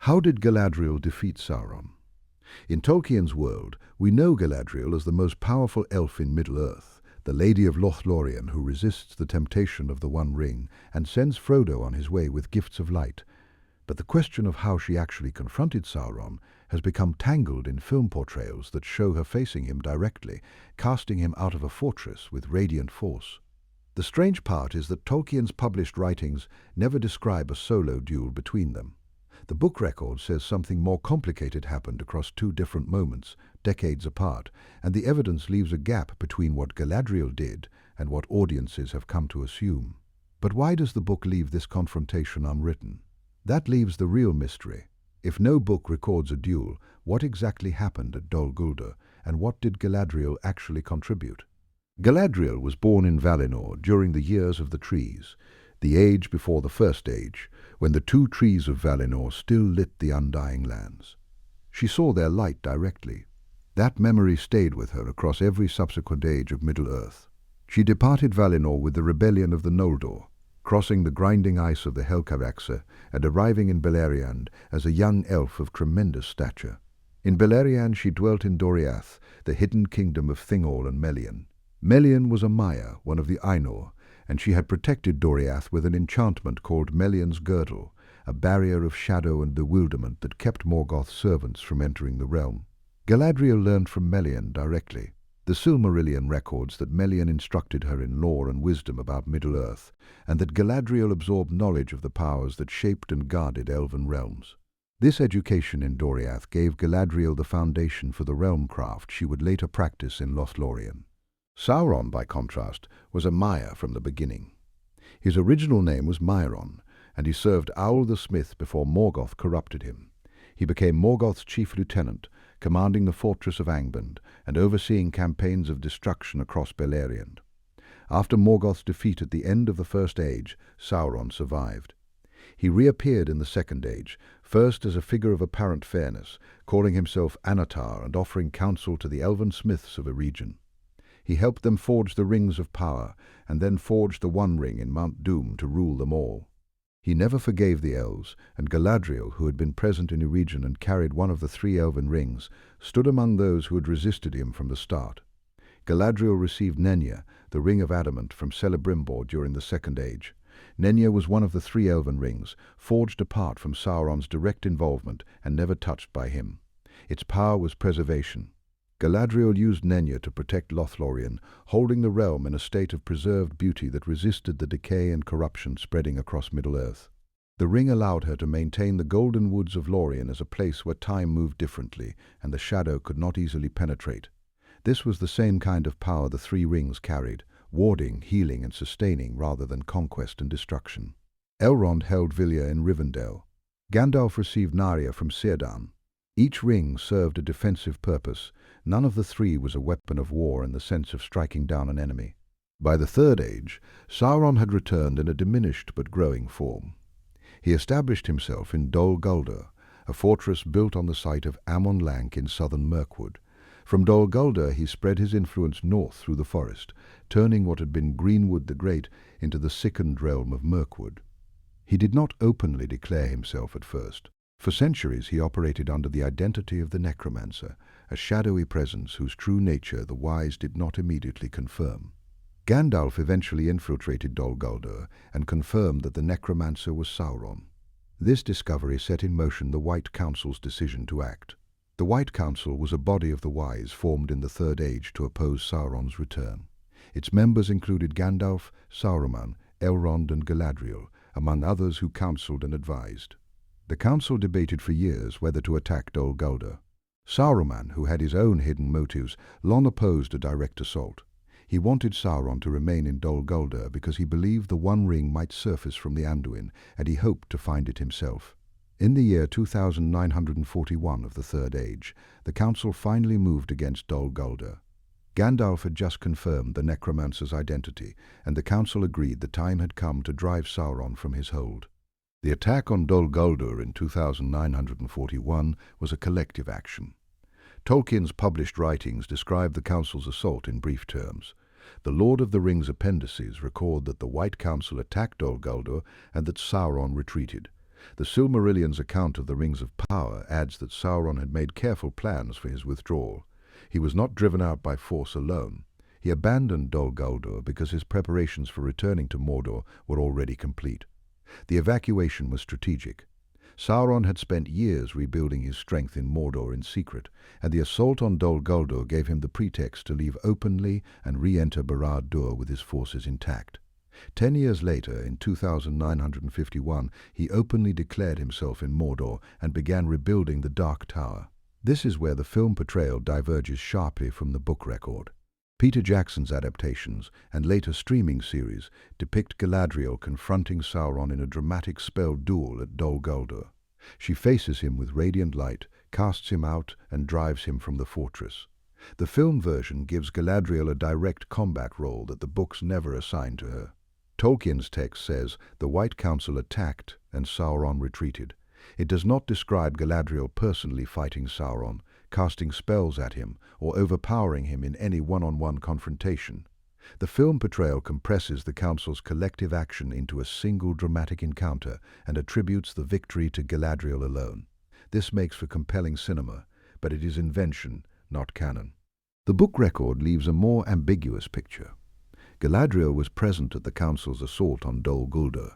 How did Galadriel defeat Sauron? In Tolkien's world, we know Galadriel as the most powerful elf in Middle-earth, the Lady of Lothlórien who resists the temptation of the One Ring and sends Frodo on his way with gifts of light. But the question of how she actually confronted Sauron has become tangled in film portrayals that show her facing him directly, casting him out of a fortress with radiant force. The strange part is that Tolkien's published writings never describe a solo duel between them. The book record says something more complicated happened across two different moments, decades apart, and the evidence leaves a gap between what Galadriel did and what audiences have come to assume. But why does the book leave this confrontation unwritten? That leaves the real mystery. If no book records a duel, what exactly happened at Dol Guldur, and what did Galadriel actually contribute? Galadriel was born in Valinor during the Years of the Trees, the age before the First Age, when the two trees of Valinor still lit the undying lands. She saw their light directly. That memory stayed with her across every subsequent age of Middle-earth. She departed Valinor with the rebellion of the Noldor, crossing the grinding ice of the Helcaraxe and arriving in Beleriand as a young elf of tremendous stature. In Beleriand she dwelt in Doriath, the hidden kingdom of Thingol and Melian. Melian was a Maya, one of the Ainur, and she had protected Doriath with an enchantment called Melian's Girdle, a barrier of shadow and bewilderment that kept Morgoth's servants from entering the realm. Galadriel learned from Melian directly. The Silmarillion records that Melian instructed her in lore and wisdom about Middle-earth, and that Galadriel absorbed knowledge of the powers that shaped and guarded elven realms. This education in Doriath gave Galadriel the foundation for the realm craft she would later practice in Lothlórien. Sauron, by contrast, was a Maya from the beginning. His original name was Mairon, and he served Owl the Smith before Morgoth corrupted him. He became Morgoth's chief lieutenant, commanding the fortress of Angband and overseeing campaigns of destruction across Beleriand. After Morgoth's defeat at the end of the First Age, Sauron survived. He reappeared in the Second Age, first as a figure of apparent fairness, calling himself Anatar and offering counsel to the elven smiths of a region. He helped them forge the Rings of Power, and then forged the One Ring in Mount Doom to rule them all. He never forgave the elves, and Galadriel, who had been present in Eregion and carried one of the 3 elven rings, stood among those who had resisted him from the start. Galadriel received Nenya, the Ring of Adamant, from Celebrimbor during the Second Age. Nenya was one of the 3 elven rings, forged apart from Sauron's direct involvement and never touched by him. Its power was preservation. Galadriel used Nenya to protect Lothlórien, holding the realm in a state of preserved beauty that resisted the decay and corruption spreading across Middle-earth. The ring allowed her to maintain the golden woods of Lórien as a place where time moved differently and the shadow could not easily penetrate. This was the same kind of power the 3 rings carried, warding, healing and sustaining rather than conquest and destruction. Elrond held Vilya in Rivendell. Gandalf received Narya from Círdan. Each ring served a defensive purpose. None of the 3 was a weapon of war in the sense of striking down an enemy. By the Third Age, Sauron had returned in a diminished but growing form. He established himself in Dol Guldur, a fortress built on the site of Amon Lanc in southern Mirkwood. From Dol Guldur he spread his influence north through the forest, turning what had been Greenwood the Great into the sickened realm of Mirkwood. He did not openly declare himself at first. For centuries he operated under the identity of the Necromancer, a shadowy presence whose true nature the wise did not immediately confirm. Gandalf eventually infiltrated Dol Guldur and confirmed that the Necromancer was Sauron. This discovery set in motion the White Council's decision to act. The White Council was a body of the wise formed in the Third Age to oppose Sauron's return. Its members included Gandalf, Saruman, Elrond and Galadriel, among others who counseled and advised. The council debated for years whether to attack Dol Guldur. Saruman, who had his own hidden motives, long opposed a direct assault. He wanted Sauron to remain in Dol Guldur because he believed the One Ring might surface from the Anduin, and he hoped to find it himself. In the year 2941 of the Third Age, the council finally moved against Dol Guldur. Gandalf had just confirmed the Necromancer's identity, and the council agreed the time had come to drive Sauron from his hold. The attack on Dol Guldur in 2941 was a collective action. Tolkien's published writings describe the council's assault in brief terms. The Lord of the Rings appendices record that the White Council attacked Dol Guldur and that Sauron retreated. The Silmarillion's account of the Rings of Power adds that Sauron had made careful plans for his withdrawal. He was not driven out by force alone. He abandoned Dol Guldur because his preparations for returning to Mordor were already complete. The evacuation was strategic. Sauron had spent years rebuilding his strength in Mordor in secret, and the assault on Dol Guldur gave him the pretext to leave openly and re-enter Barad-dûr with his forces intact. 10 years later, in 2951, he openly declared himself in Mordor and began rebuilding the Dark Tower. This is where the film portrayal diverges sharply from the book record. Peter Jackson's adaptations and later streaming series depict Galadriel confronting Sauron in a dramatic spell duel at Dol Guldur. She faces him with radiant light, casts him out, and drives him from the fortress. The film version gives Galadriel a direct combat role that the books never assigned to her. Tolkien's text says the White Council attacked and Sauron retreated. It does not describe Galadriel personally fighting Sauron, casting spells at him, or overpowering him in any one-on-one confrontation. The film portrayal compresses the Council's collective action into a single dramatic encounter and attributes the victory to Galadriel alone. This makes for compelling cinema, but it is invention, not canon. The book record leaves a more ambiguous picture. Galadriel was present at the Council's assault on Dol Guldur.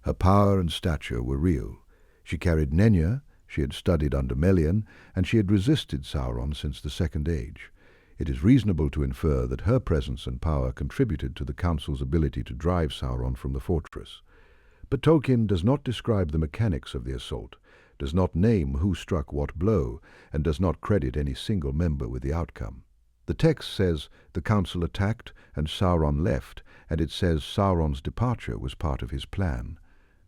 Her power and stature were real. She carried Nenya, she had studied under Melian, and she had resisted Sauron since the Second Age. It is reasonable to infer that her presence and power contributed to the Council's ability to drive Sauron from the fortress. But Tolkien does not describe the mechanics of the assault, does not name who struck what blow, and does not credit any single member with the outcome. The text says the Council attacked and Sauron left, and it says Sauron's departure was part of his plan.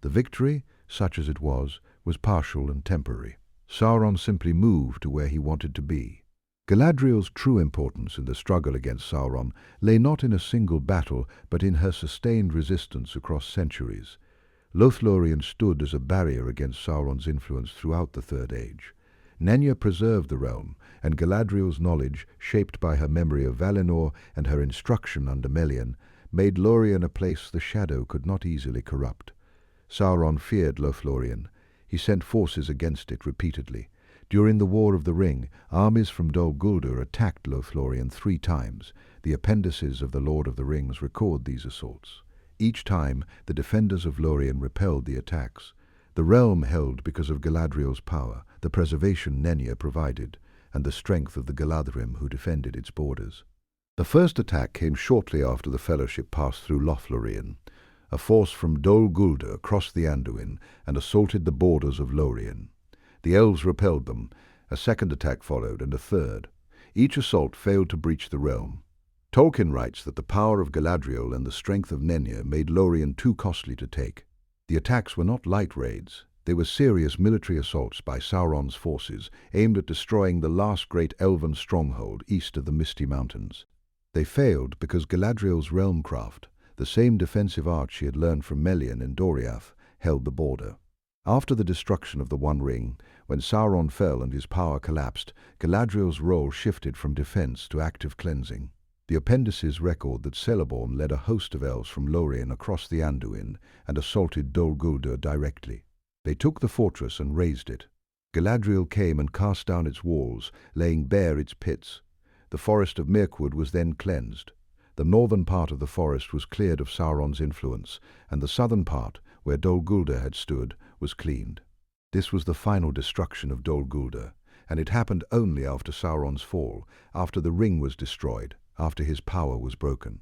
The victory, such as it was partial and temporary. Sauron simply moved to where he wanted to be. Galadriel's true importance in the struggle against Sauron lay not in a single battle, but in her sustained resistance across centuries. Lothlórien stood as a barrier against Sauron's influence throughout the Third Age. Nenya preserved the realm, and Galadriel's knowledge, shaped by her memory of Valinor and her instruction under Melian, made Lórien a place the shadow could not easily corrupt. Sauron feared Lothlórien. He sent forces against it repeatedly. During the War of the Ring, armies from Dol Guldur attacked Lothlórien 3 times. The appendices of the Lord of the Rings record these assaults. Each time, the defenders of Lórien repelled the attacks. The realm held because of Galadriel's power, the preservation Nenya provided, and the strength of the Galadrim who defended its borders. The first attack came shortly after the Fellowship passed through Lothlórien. A force from Dol Guldur crossed the Anduin and assaulted the borders of Lórien. The elves repelled them. A second attack followed, and a third. Each assault failed to breach the realm. Tolkien writes that the power of Galadriel and the strength of Nenya made Lórien too costly to take. The attacks were not light raids. They were serious military assaults by Sauron's forces, aimed at destroying the last great elven stronghold east of the Misty Mountains. They failed because Galadriel's realmcraft, the same defensive art she had learned from Melian and Doriath, held the border. After the destruction of the One Ring, when Sauron fell and his power collapsed, Galadriel's role shifted from defense to active cleansing. The appendices record that Celeborn led a host of elves from Lórien across the Anduin and assaulted Dol Guldur directly. They took the fortress and razed it. Galadriel came and cast down its walls, laying bare its pits. The forest of Mirkwood was then cleansed. The northern part of the forest was cleared of Sauron's influence, and the southern part, where Dol Guldur had stood, was cleaned. This was the final destruction of Dol Guldur, and it happened only after Sauron's fall, after the ring was destroyed, after his power was broken.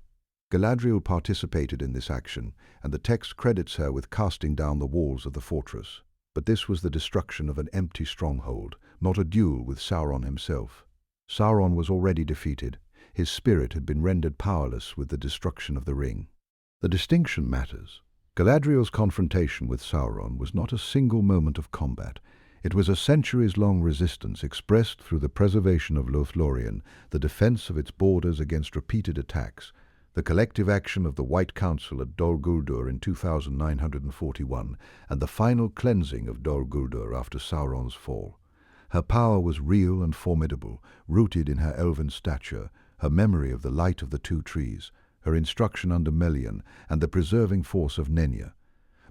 Galadriel participated in this action, and the text credits her with casting down the walls of the fortress. But this was the destruction of an empty stronghold, not a duel with Sauron himself. Sauron was already defeated. His spirit had been rendered powerless with the destruction of the ring. The distinction matters. Galadriel's confrontation with Sauron was not a single moment of combat. It was a centuries-long resistance expressed through the preservation of Lothlórien, the defense of its borders against repeated attacks, the collective action of the White Council at Dol Guldur in 2941, and the final cleansing of Dol Guldur after Sauron's fall. Her power was real and formidable, rooted in her elven stature, her memory of the light of the 2 trees, her instruction under Melian, and the preserving force of Nenya.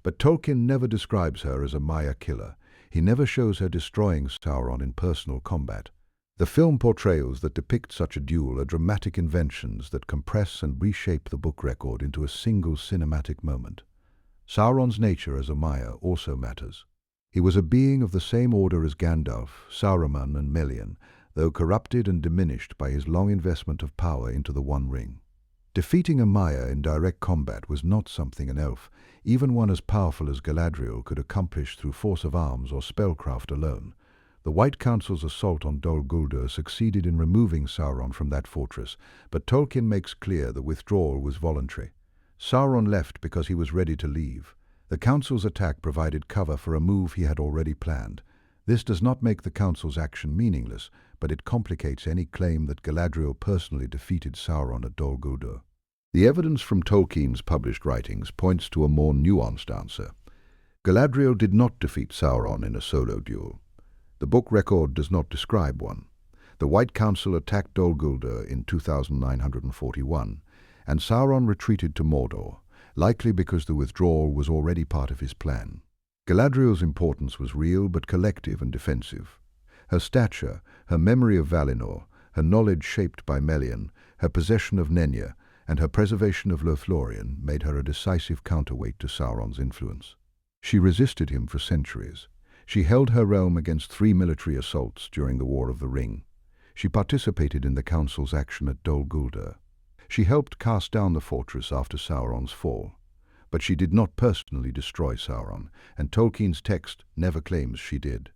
But Tolkien never describes her as a Maya killer. He never shows her destroying Sauron in personal combat. The film portrayals that depict such a duel are dramatic inventions that compress and reshape the book record into a single cinematic moment. Sauron's nature as a Maya also matters. He was a being of the same order as Gandalf, Saruman and Melian, though corrupted and diminished by his long investment of power into the One Ring. Defeating a Maya in direct combat was not something an elf, even one as powerful as Galadriel, could accomplish through force of arms or spellcraft alone. The White Council's assault on Dol Guldur succeeded in removing Sauron from that fortress, but Tolkien makes clear the withdrawal was voluntary. Sauron left because he was ready to leave. The Council's attack provided cover for a move he had already planned. This does not make the Council's action meaningless, but it complicates any claim that Galadriel personally defeated Sauron at Dol Guldur. The evidence from Tolkien's published writings points to a more nuanced answer. Galadriel did not defeat Sauron in a solo duel. The book record does not describe one. The White Council attacked Dol Guldur in 2941, and Sauron retreated to Mordor, likely because the withdrawal was already part of his plan. Galadriel's importance was real but collective and defensive. Her stature, her memory of Valinor, her knowledge shaped by Melian, her possession of Nenya, and her preservation of Lothlórien made her a decisive counterweight to Sauron's influence. She resisted him for centuries. She held her realm against 3 military assaults during the War of the Ring. She participated in the Council's action at Dol Guldur. She helped cast down the fortress after Sauron's fall. But she did not personally destroy Sauron, and Tolkien's text never claims she did.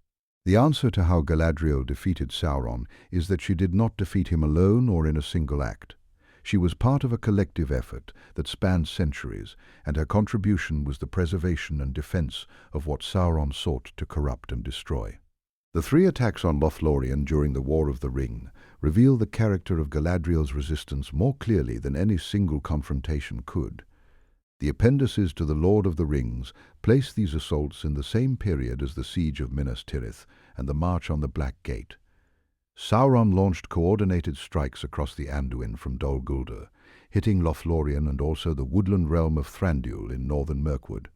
The answer to how Galadriel defeated Sauron is that she did not defeat him alone or in a single act. She was part of a collective effort that spanned centuries, and her contribution was the preservation and defense of what Sauron sought to corrupt and destroy. The 3 attacks on Lothlórien during the War of the Ring reveal the character of Galadriel's resistance more clearly than any single confrontation could. The appendices to the Lord of the Rings place these assaults in the same period as the siege of Minas Tirith and the March on the Black Gate. Sauron launched coordinated strikes across the Anduin from Dol Guldur, hitting Lothlórien and also the woodland realm of Thranduil in northern Mirkwood.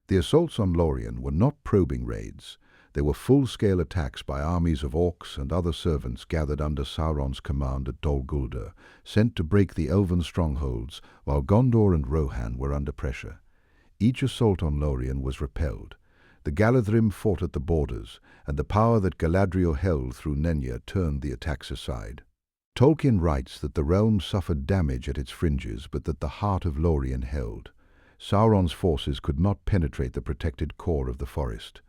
The assaults on Lórien were not probing raids. They were full-scale attacks by armies of orcs and other servants gathered under Sauron's command at Dol Guldur, sent to break the elven strongholds while Gondor and Rohan were under pressure. Each assault on Lórien was repelled. The Galadrim fought at the borders, and the power that Galadriel held through Nenya turned the attacks aside. Tolkien writes that the realm suffered damage at its fringes, but that the heart of Lórien held. Sauron's forces could not penetrate the protected core of the forest.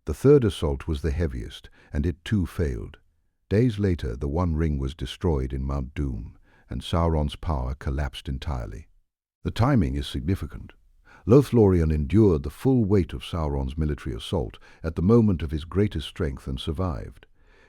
The 3rd assault was the heaviest, and it too failed. Days later, the One Ring was destroyed in Mount Doom, and Sauron's power collapsed entirely. The timing is significant. Lothlórien endured the full weight of Sauron's military assault at the moment of his greatest strength and survived.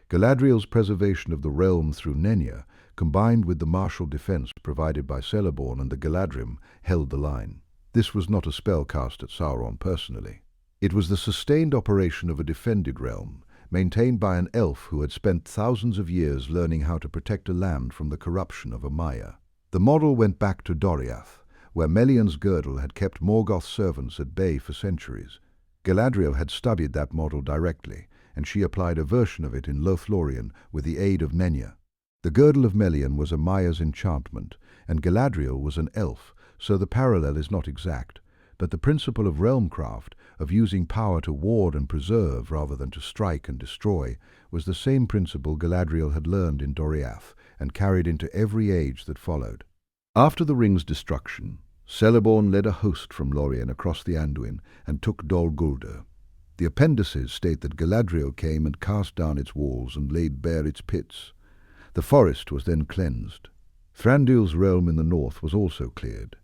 Galadriel's preservation of the realm through Nenya, combined with the martial defense provided by Celeborn and the Galadrim, held the line. This was not a spell cast at Sauron personally. It was the sustained operation of a defended realm, maintained by an elf who had spent thousands of years learning how to protect a land from the corruption of a Maya. The model went back to Doriath, where Melian's girdle had kept Morgoth's servants at bay for centuries. Galadriel had studied that model directly, and she applied a version of it in Lothlórien with the aid of Nenya. The girdle of Melian was a Maya's enchantment, and Galadriel was an elf, so the parallel is not exact, but the principle of realmcraft, of using power to ward and preserve rather than to strike and destroy, was the same principle Galadriel had learned in Doriath and carried into every age that followed. After the ring's destruction, Celeborn led a host from Lórien across the Anduin and took Dol Guldur. The appendices state that Galadriel came and cast down its walls and laid bare its pits. The forest was then cleansed. Thranduil's realm in the north was also cleared.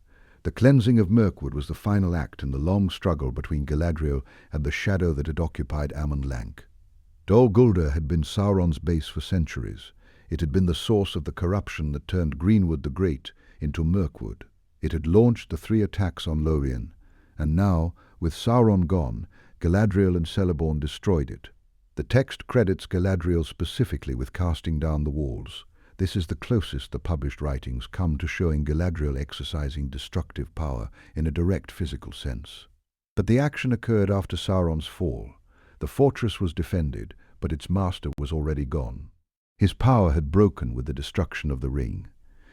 The cleansing of Mirkwood was the final act in the long struggle between Galadriel and the shadow that had occupied Amon Lanc. Dol Guldur had been Sauron's base for centuries. It had been the source of the corruption that turned Greenwood the Great into Mirkwood. It had launched the 3 attacks on Lórien, and now, with Sauron gone, Galadriel and Celeborn destroyed it. The text credits Galadriel specifically with casting down the walls. This is the closest the published writings come to showing Galadriel exercising destructive power in a direct physical sense. But the action occurred after Sauron's fall. The fortress was defended, but its master was already gone. His power had broken with the destruction of the ring.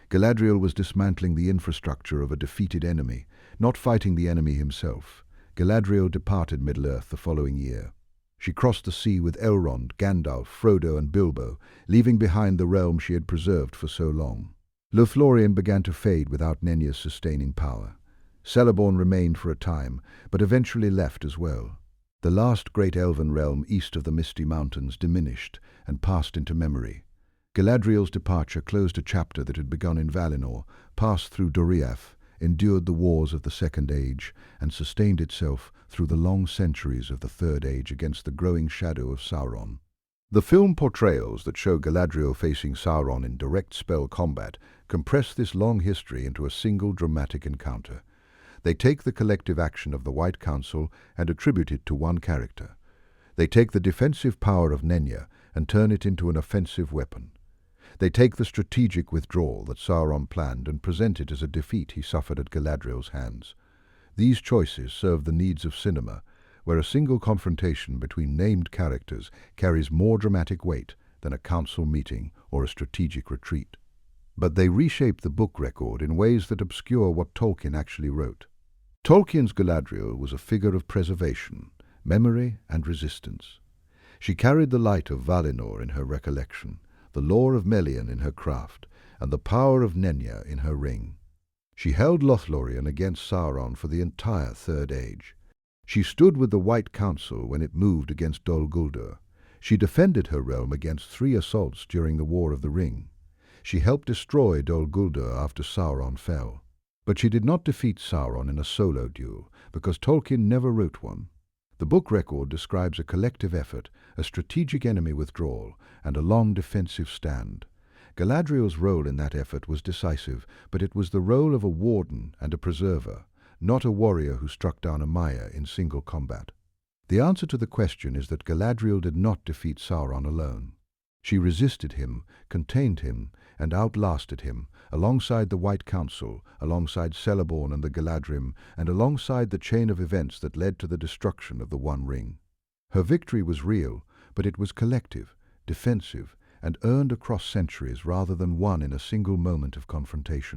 Galadriel was dismantling the infrastructure of a defeated enemy, not fighting the enemy himself. Galadriel departed Middle-earth the following year. She crossed the sea with Elrond, Gandalf, Frodo and Bilbo, leaving behind the realm she had preserved for so long. Lothlórien began to fade without Nenya's sustaining power. Celeborn remained for a time, but eventually left as well. The last great elven realm east of the Misty Mountains diminished and passed into memory. Galadriel's departure closed a chapter that had begun in Valinor, passed through Doriath, endured the wars of the Second Age, and sustained itself through the long centuries of the Third Age against the growing shadow of Sauron. The film portrayals that show Galadriel facing Sauron in direct spell combat compress this long history into a single dramatic encounter. They take the collective action of the White Council and attribute it to one character. They take the defensive power of Nenya and turn it into an offensive weapon. They take the strategic withdrawal that Sauron planned and present it as a defeat he suffered at Galadriel's hands. These choices serve the needs of cinema, where a single confrontation between named characters carries more dramatic weight than a council meeting or a strategic retreat. But they reshape the book record in ways that obscure what Tolkien actually wrote. Tolkien's Galadriel was a figure of preservation, memory and resistance. She carried the light of Valinor in her recollection, the lore of Melian in her craft, and the power of Nenya in her ring. She held Lothlórien against Sauron for the entire Third Age. She stood with the White Council when it moved against Dol Guldur. She defended her realm against 3 assaults during the War of the Ring. She helped destroy Dol Guldur after Sauron fell. But she did not defeat Sauron in a solo duel, because Tolkien never wrote one. The book record describes a collective effort, a strategic enemy withdrawal, and a long defensive stand. Galadriel's role in that effort was decisive, but it was the role of a warden and a preserver, not a warrior who struck down a Maya in single combat. The answer to the question is that Galadriel did not defeat Sauron alone. She resisted him, contained him, and outlasted him, alongside the White Council, alongside Celeborn and the Galadrim, and alongside the chain of events that led to the destruction of the One Ring. Her victory was real, but it was collective, defensive, and earned across centuries rather than won in a single moment of confrontation.